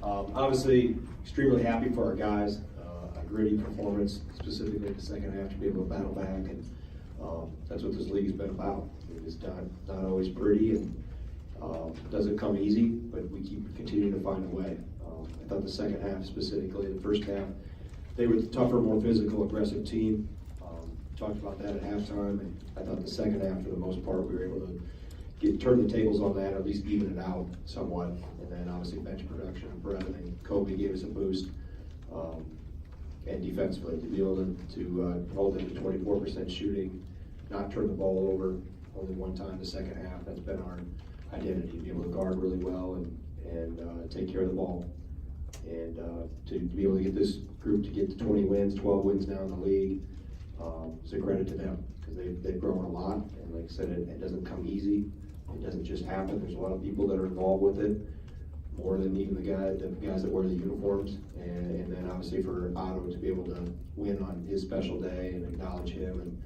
Obviously, extremely happy for our guys. A gritty performance, specifically in the second half, to be able to battle back, and that's what this league has been about. It's not always pretty, and doesn't come easy, but we keep continuing to find a way. I thought the second half, specifically the first half, they were the tougher, more physical, aggressive team. Talked about that at halftime, and I thought the second half, for the most part, we were able to turn the tables on that, or at least even it out somewhat. And then obviously bench production, Brett and Kobe gave us a boost. And defensively, to be able to hold it to 24% shooting, not turn the ball over only one time the second half. That's been our identity, be able to guard really well and take care of the ball. And to be able to get this group to get to 20 wins, 12 wins now in the league, it's a credit to them, because they've grown a lot. And like I said, it doesn't come easy. It doesn't just happen. There's a lot of people that are involved with it, more than even the guys that wear the uniforms. And then obviously for Otto to be able to win on his special day and acknowledge him, and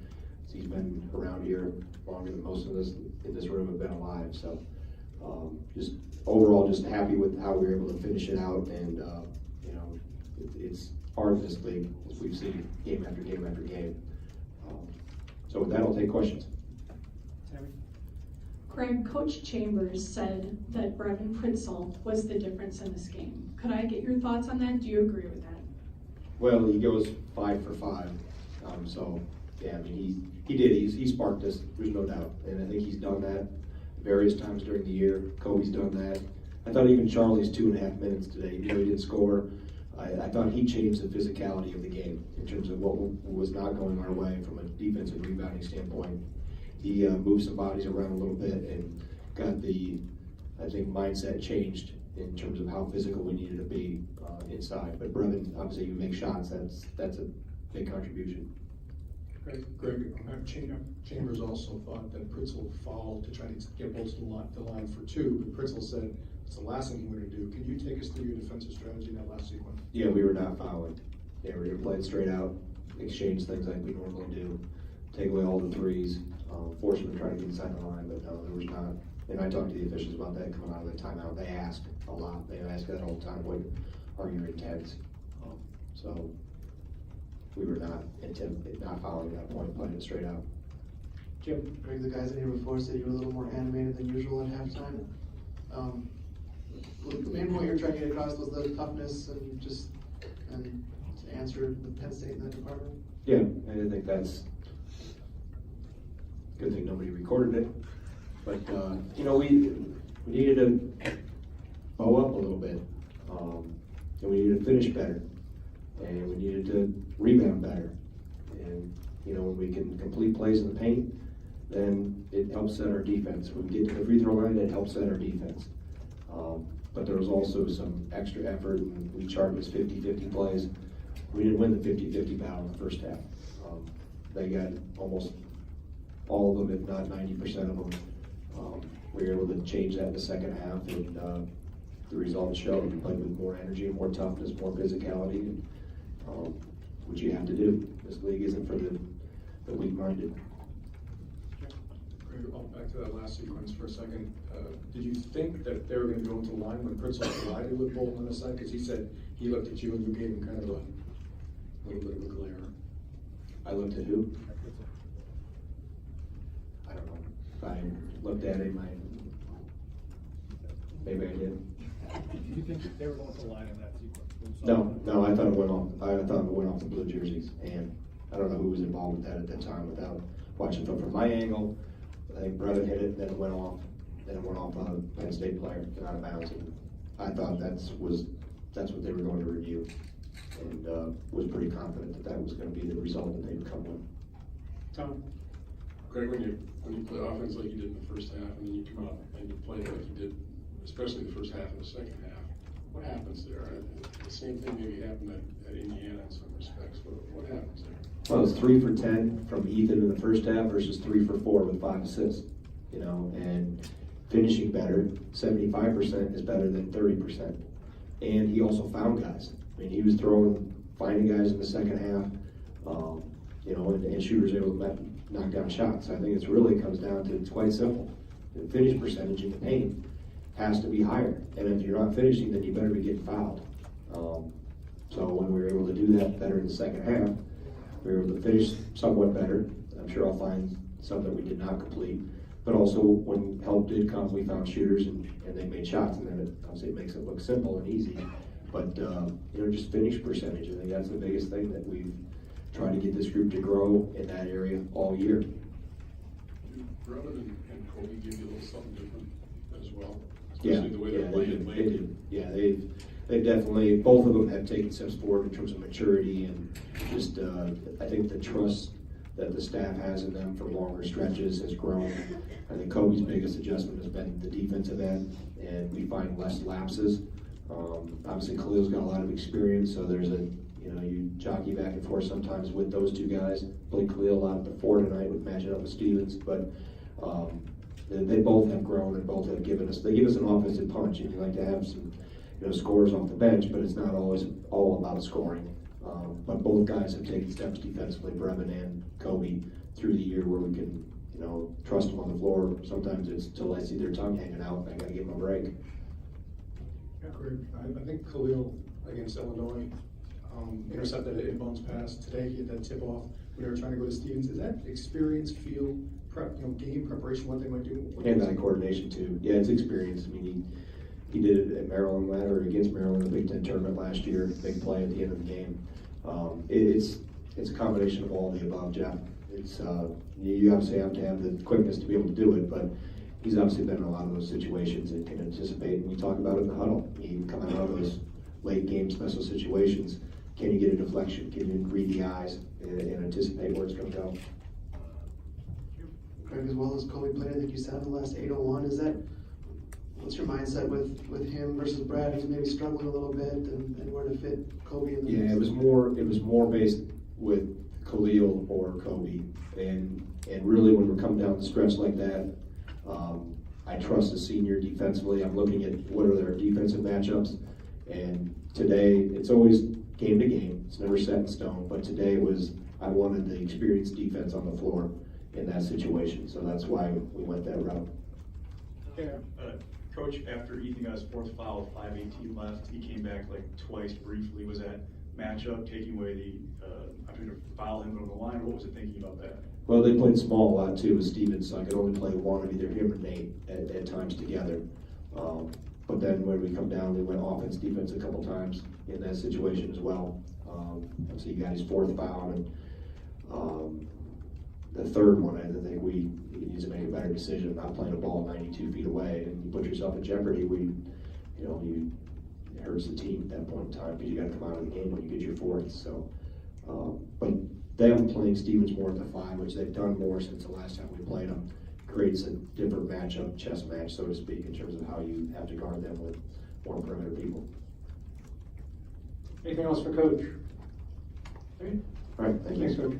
he's been around here longer than most of us in this room have been alive. So just overall, just happy with how we were able to finish it out. And you know, it's hard in this league, as we've seen game after game after game. So with that, I'll take questions. Greg, Coach Chambers said that Brevin Pritzel was the difference in this game. Could I get your thoughts on that? Do you agree with that? Well, he goes 5 for 5. So yeah, I mean, he did. He sparked us. There's no doubt, and I think he's done that various times during the year. Kobe's done that. I thought even Charlie's 2.5 minutes today, even though he didn't score, I thought he changed the physicality of the game in terms of what was not going our way from a defensive rebounding standpoint. He moved some bodies around a little bit and got the, I think, mindset changed in terms of how physical we needed to be inside. But Brevin, obviously, you make shots. That's a big contribution. Greg, Chambers also thought that Pritzel fouled to try to get both to the line for 2, but Pritzel said it's the last thing he wanted to do. Can you take us through your defensive strategy in that last sequence? Yeah, we were not fouling. Yeah, we were playing straight out, exchange things like we normally do, take away all the threes, force them to try to get inside the line, but no, there was not. And I talked to the officials about that coming out of the timeout. They asked a lot. They asked that all the time, what are your intents? So we were not fouling at that point, playing it straight out. Jim, Greg, the guys in here before said you were a little more animated than usual at halftime. The main point you're trying to get across was the toughness and to answer with Penn State in that department? Yeah, I think that's a good thing nobody recorded it. But, you know, we needed to bow up a little bit. And we needed to finish better. And we needed to rebound better. And, you know, when we can complete plays in the paint, then it helps set our defense. When we get to the free throw line, it helps set our defense. But there was also some extra effort, and we charted as 50-50 plays. We didn't win the 50-50 battle in the first half. They got almost all of them, if not 90% of them. We were able to change that in the second half, and the results showed. We played with more energy, more toughness, more physicality, and, which you have to do. This league isn't for the weak-minded. Greg, back to that last sequence for a second. Did you think that they were going to go into the line when Pritzel collided with Bolton on the side? Because he said he looked at you and you gave him kind of a little bit of a glare. I looked at who? I don't know. If I looked at him, maybe I did. Do you think they were going to line in that sequence? No, I thought it went off. I thought it went off the blue jerseys, and I don't know who was involved with that at that time without watching film from my angle. I think Brevin hit it, then it went off. Then it went off a Penn State player, out of bounds. And I thought that's what they were going to review, and was pretty confident that was going to be the result that they would come with. Tom? Greg, when you play offense like you did in the first half, and then you come out and you play like you did, especially the first half and the second half, what happens there? The same thing maybe happened at Indiana in some respects. What happens there? Well, it's 3 for 10 from Ethan in the first half versus 3 for 4 with 5 assists. You know, and finishing better, 75% is better than 30%. And he also found guys. I mean, he was finding guys in the second half, you know, and shooters able to knock down shots. I think it really comes down to, it's quite simple. The finish percentage in the paint has to be higher. And if you're not finishing, then you better be getting fouled. So when we were able to do that better in the second half, we were able to finish somewhat better. I'm sure I'll find some that we did not complete. But also, when help did come, we found shooters and they made shots. And then obviously it makes it look simple and easy. But, just finish percentage. I think that's the biggest thing that we've tried to get this group to grow in that area all year. Do Brevin and Kobe give you a little something different as well? Yeah, Especially the way they're playing they late. do. Yeah, they've definitely, both of them have taken steps forward in terms of maturity and just, I think the trust that the staff has in them for longer stretches has grown. I think Kobe's biggest adjustment has been the defensive end, and we find less lapses. Obviously, Khalil's got a lot of experience, so there's you jockey back and forth sometimes with those two guys. Played Khalil a lot at the 4 tonight with matching up with Stevens, but they both have grown and both have given us, they give us an offensive punch, and you like to have some scores off the bench, but it's not always all about scoring. But both guys have taken steps defensively, Brevin and Kobe, through the year where we can, trust them on the floor. Sometimes it's till I see their tongue hanging out, and I gotta give them a break. Yeah, Greg, I think Khalil against Illinois intercepted an inbounds pass. Today he had that tip off when they were trying to go to Stevens. Is that experience, feel, prep, game preparation, what they might do? Hand-eye coordination too. Yeah, it's experience. I mean, he did it at Maryland or against Maryland in the Big Ten tournament last year. Big play at the end of the game. It's a combination of all the above, Jeff. It's you obviously have to have the quickness to be able to do it, but he's obviously been in a lot of those situations and can anticipate. And we talk about it in the huddle. You come out of those late game special situations. Can you get a deflection? Can you read the eyes and anticipate where it's going to go? Greg, as well as Kobe played, I think you said in the last 801, what's your mindset with him versus Brad, who's maybe struggling a little bit, and where to fit Kobe in the mix? Yeah, it was more based with Khalil or Kobe, and really when we're coming down the stretch like that, I trust the senior defensively. I'm looking at what are their defensive matchups, and today it's always game to game. It's never set in stone, but today I wanted the experienced defense on the floor in that situation, so that's why we went that route. Yeah. Coach, after Ethan got his 4th foul, 5:18 left, he came back like twice briefly. Was that matchup taking away the opportunity to foul him on the line? What was it thinking about that? Well, they played small a lot too with Stevens, so I could only play one of either him or Nate at times together. But then when we come down, we went offense, defense a couple times in that situation as well. So he got his 4th foul, and the 3rd one, I think he needs to make a better decision, not playing a ball 92 feet away, and you put yourself in jeopardy. It hurts the team at that point in time because you got to come out of the game when you get your 4th. So, but them playing Stevens more at the 5, which they've done more since the last time we played them, creates a different matchup, chess match, so to speak, in terms of how you have to guard them with more perimeter people. Anything else for Coach? Okay. All right, thank you. Thanks, Coach.